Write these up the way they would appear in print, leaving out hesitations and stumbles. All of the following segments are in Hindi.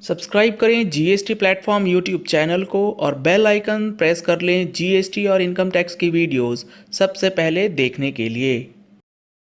सब्सक्राइब करें जीएसटी प्लेटफॉर्म यूट्यूब चैनल को और बेल आइकन प्रेस कर लें जीएसटी और इनकम टैक्स की वीडियोस सबसे पहले देखने के लिए।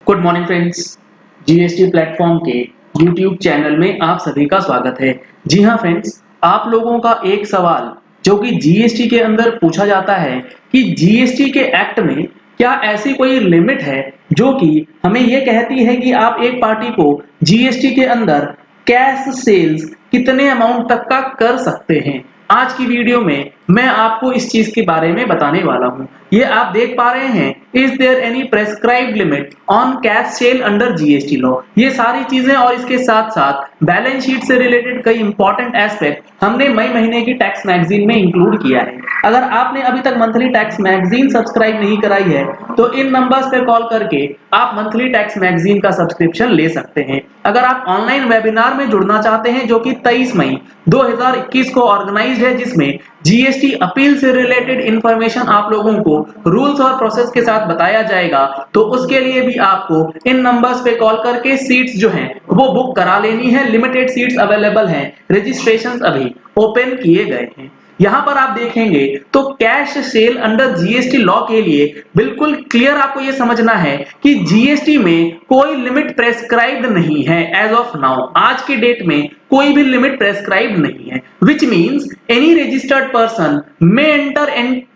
Good morning friends, GST platform के यूट्यूब चैनल में आप सभी का स्वागत है। जी हाँ फ्रेंड्स, आप लोगों का एक सवाल जो कि जीएसटी के अंदर पूछा जाता है कि जीएसटी के एक्ट में क्या ऐसी कोई लिमिट है जो कि हमें ये कहती है कि आप एक पार्टी को जीएसटी के अंदर कैश सेल्स कितने अमाउंट तक का कर सकते हैं। आज की वीडियो में मैं आपको इस चीज के बारे में बताने वाला हूं। ये आप देख पा रहे हैं, is there any prescribed limit on cash sale under GST law. ये सारी चीजें और इसके साथ साथ बैलेंस शीट से रिलेटेड कई इंपॉर्टेंट एस्पेक्ट हमने मई महीने की टैक्स मैगजीन में इंक्लूड किया है। अगर आपने अभी तक मंथली टैक्स मैगजीन सब्सक्राइब नहीं कराई है तो इन नंबर्स पे कॉल करके आप मंथली टैक्स मैगजीन का सब्सक्रिप्शन ले सकते हैं। अगर आप ऑनलाइन वेबिनार में जुड़ना चाहते हैं जो कि 23 मई 2021 को ऑर्गेनाइज्ड है, जिसमें जीएसटी अपील से रिलेटेड इंफॉर्मेशन आप लोगों को रूल्स और प्रोसेस के साथ बताया जाएगा, तो उसके लिए भी आपको इन नंबर्स पे कॉल करके सीट्स जो हैं वो बुक करा लेनी है। लिमिटेड सीट्स अवेलेबल हैं, रजिस्ट्रेशन अभी ओपन किए गए हैं। यहां पर आप देखेंगे तो cash sale under GST law के लिए बिल्कुल क्लियर आपको यह समझना है कि जीएसटी में कोई लिमिट प्रेस्क्राइब्ड नहीं है। एज ऑफ नाउ, आज के डेट में कोई भी लिमिट प्रेस्क्राइब्ड नहीं है, which means any registered person may enter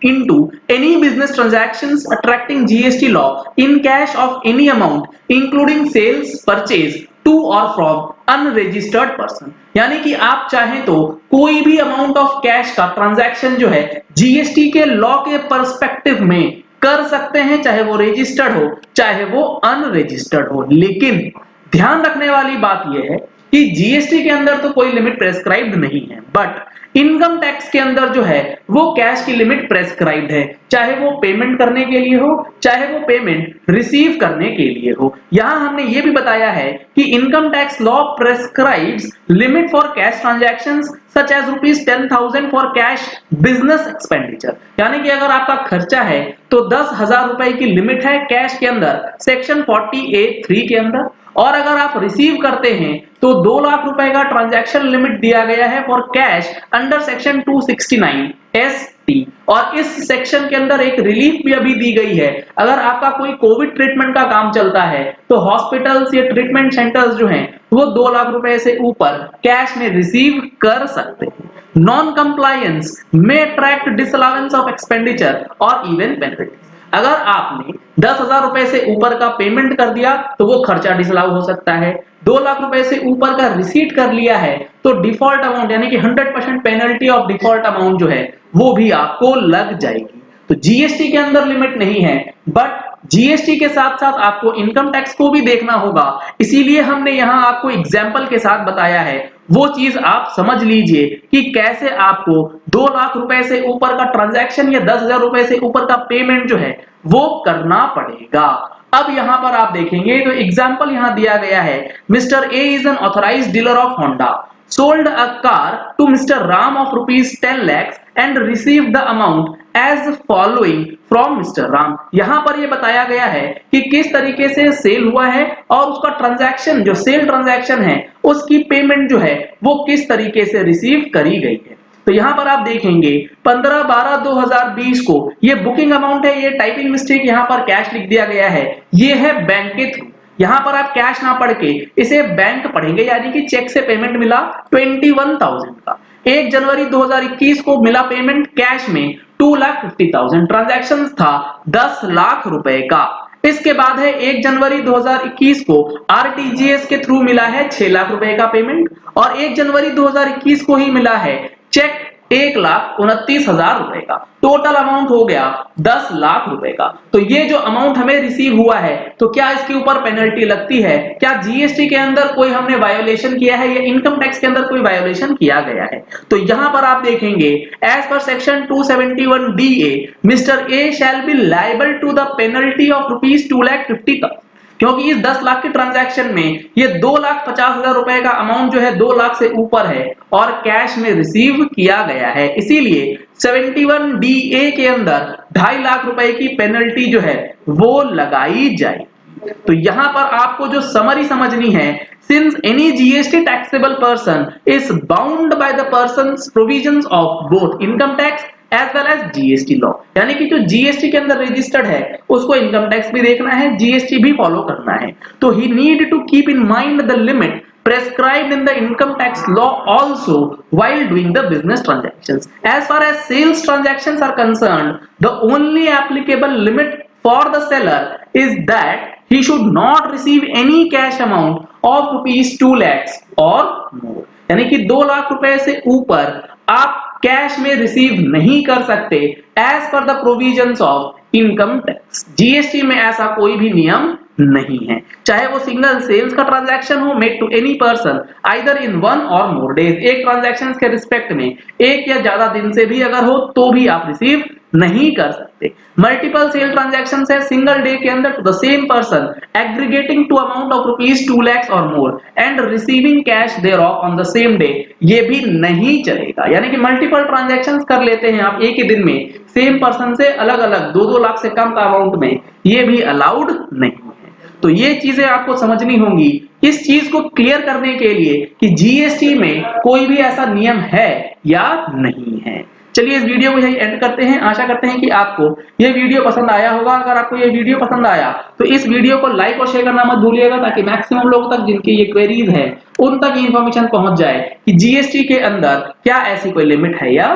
into any business transactions attracting GST law in cash of any amount, including sales, purchase to or from unregistered person। यानी कि आप चाहें तो कोई भी अमाउंट ऑफ कैश का ट्रांजैक्शन जो है जीएसटी के लॉ के पर्सपेक्टिव में कर सकते हैं, चाहे वो रजिस्टर्ड हो चाहे वो अनरजिस्टर्ड हो। लेकिन ध्यान रखने वाली बात यह है कि जीएसटी के अंदर तो कोई लिमिट प्रेस्क्राइब्ड नहीं है, बट इनकम टैक्स के अंदर जो है वो कैश की लिमिट प्रेस्क्राइब्ड है, चाहे वो पेमेंट करने के लिए हो चाहे वो पेमेंट रिसीव करने के लिए हो। यहां हमने ये भी बताया है कि income tax law prescribes limit for cash transactions such as ₹10,000 for cash business expenditure. यानी कि अगर आपका खर्चा है तो 10,000 रुपए की लिमिट है कैश के अंदर, सेक्शन 40A(3) के अंदर। और अगर आप रिसीव करते हैं तो 2 लाख रुपए का ट्रांजैक्शन लिमिट दिया गया है for cash under section 269(ST)। और इस सेक्शन के अंदर एक रिलीफ भी अभी दी गई है। अगर आपका कोई कोविड ट्रीटमेंट का काम चलता है तो हॉस्पिटल्स या ट्रीटमेंट सेंटर्स जो हैं वो 2 लाख रुपए से ऊपर कैश में रिसीव कर सकते हैं। नॉन कंप्लायंस में अट्रैक्ट डिसअलाउंस ऑफ एक्सपेंडिचर और इवन पेनल्टी। अगर आपने 10,000 रुपए से ऊपर का पेमेंट कर दिया तो वो खर्चा डिसअलाउ हो सकता है। 2 लाख रुपए से ऊपर का रिसीट कर लिया है तो डिफॉल्ट अमाउंट यानी कि 100% पेनल्टी ऑफ डिफॉल्ट अमाउंट जो है वो भी आपको लग जाएगी। तो जीएसटी के अंदर लिमिट नहीं है, बट जीएसटी के साथ साथ आपको इनकम टैक्स को भी देखना होगा। इसीलिए हमने यहां आपको एग्जाम्पल के साथ बताया है। वो चीज आप समझ लीजिए कि कैसे आपको 2 लाख रुपए से ऊपर का ट्रांजैक्शन या 10,000 रुपए से ऊपर का पेमेंट जो है वो करना पड़ेगा। अब यहां पर आप देखेंगे तो एग्जाम्पल यहां दिया गया है, mister A is an authorised dealer of Honda, sold a car to Mr. Ram of rupees 10 lakhs and received the amount as following from Mr. Ram। यहां पर यह बताया गया है कि किस तरीके से सेल हुआ है और उसका ट्रांजैक्शन जो सेल ट्रांजैक्शन है उसकी पेमेंट जो है वो किस तरीके से रिसीव करी गई है। तो यहां पर आप देखेंगे 15/12/2020 को ये बुकिंग अमाउंट है। ये टाइपिंग मिस्टेक यहां पर कैश लिख दिया गया है, ये है बैंक के थ्रू। यहां पर आप कैश ना पढ़ के इसे बैंक पढ़ेंगे, यानी कि चेक से पेमेंट मिला 21,000 का। 1 जनवरी 2021 को मिला पेमेंट कैश में 2,50,000, ट्रांजैक्शन था 10 लाख रुपए का। इसके बाद है 1 जनवरी 2021 को आरटीजीएस के थ्रू मिला है 6 लाख रुपए का पेमेंट और 1 जनवरी 2021 को ही मिला है चेक 1,29,000 रुपए का। टोटल अमाउंट हो गया 10 लाख रुपए का। तो ये जो अमाउंट हमें रिसीव हुआ है तो क्या इसके ऊपर पेनल्टी लगती है? क्या जीएसटी के अंदर कोई हमने वायोलेशन किया है या इनकम टैक्स के अंदर कोई वायोलेशन किया गया है? तो यहां पर आप देखेंगे as per section 271DA mister A shall B liable to the penalty of ₹2,50,000, क्योंकि इस 10 लाख के ट्रांजैक्शन में ये 2,50,000 रुपए का अमाउंट जो है 2 लाख से ऊपर है और कैश में रिसीव किया गया है। इसीलिए 71DA के अंदर 2.5 लाख रुपए की पेनल्टी जो है वो लगाई जाएगी। तो यहाँ पर आपको जो समरी समझनी है, since any GST taxable person is bound by the person's provisions of both income tax as well as GST law, यानी कि जो GST के अंदर रजिस्टर्ड है उसको इनकम टैक्स भी देखना है, GST भी फॉलो करना है। तो he need to keep in mind the limit prescribed in the income tax law also while doing the business transactions. As far as sales transactions are concerned, the only applicable limit for the seller is that he should not receive any cash amount of rupees 2 lakhs or more, यानी कि 2 लाख रुपए से ऊपर आप कैश में रिसीव नहीं कर सकते as per the provisions of income tax. GST में ऐसा कोई भी नियम नहीं है, चाहे वो सिंगल सेल्स का ट्रांजैक्शन हो made to any person either in 1 और मोर डेज, एक ट्रांजैक्शन के रिस्पेक्ट में एक या ज्यादा दिन से भी अगर हो तो भी आप रिसीव नहीं कर सकते। मल्टीपल सेल ट्रांजैक्शंस है सिंगल डे के अंदर to the same person aggregating to amount of rupees 2 lakhs और more and receiving cash thereof on the same day, ये भी नहीं चलेगा। यानी कि मल्टीपल ट्रांजैक्शंस कर लेते हैं आप एक ही दिन में सेम पर्सन से अलग अलग 2-2 लाख से कम का अमाउंट में, ये भी अलाउड नहीं है। तो ये चीजें आपको समझनी होंगी इस चीज को क्लियर करने के लिए कि जीएसटी में कोई भी ऐसा नियम है या नहीं है। चलिए इस वीडियो को यही एंड करते हैं। आशा करते हैं कि आपको ये वीडियो पसंद आया होगा। अगर आपको ये वीडियो पसंद आया तो इस वीडियो को लाइक और शेयर करना मत भूलिएगा, ताकि मैक्सिमम लोगों तक जिनकी ये क्वेरीज है उन तक इंफॉर्मेशन पहुंच जाए कि जीएसटी के अंदर क्या ऐसी कोई लिमिट है या।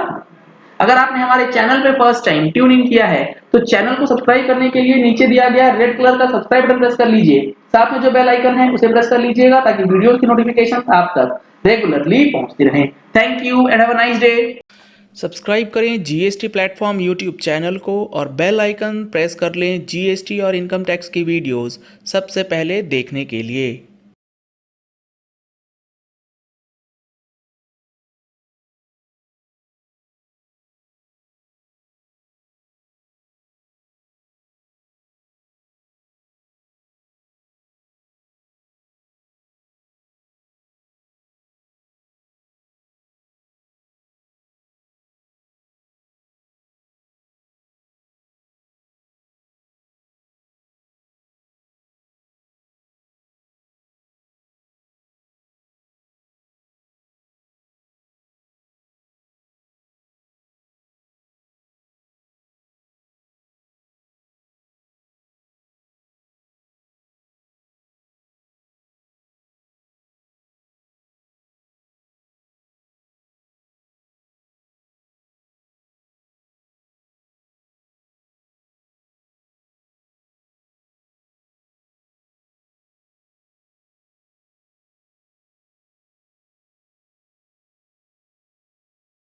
अगर आपने हमारे चैनल पे फर्स्ट टाइम ट्यून इन किया है तो चैनल को सब्सक्राइब करने के लिए नीचे दिया गया रेड कलर का सब्सक्राइब बटन प्रेस कर लीजिए, साथ में जो बेल आइकन है उसे प्रेस कर लीजिएगा ताकि वीडियो की नोटिफिकेशन आप तक रेगुलरली पहुंचती रहे। Thank you and have a nice day. Subscribe करें जीएसटी प्लेटफॉर्म यूट्यूब चैनल को और बेल आइकन प्रेस कर लें जीएसटी और इनकम टैक्स की वीडियोस सबसे पहले देखने के लिए।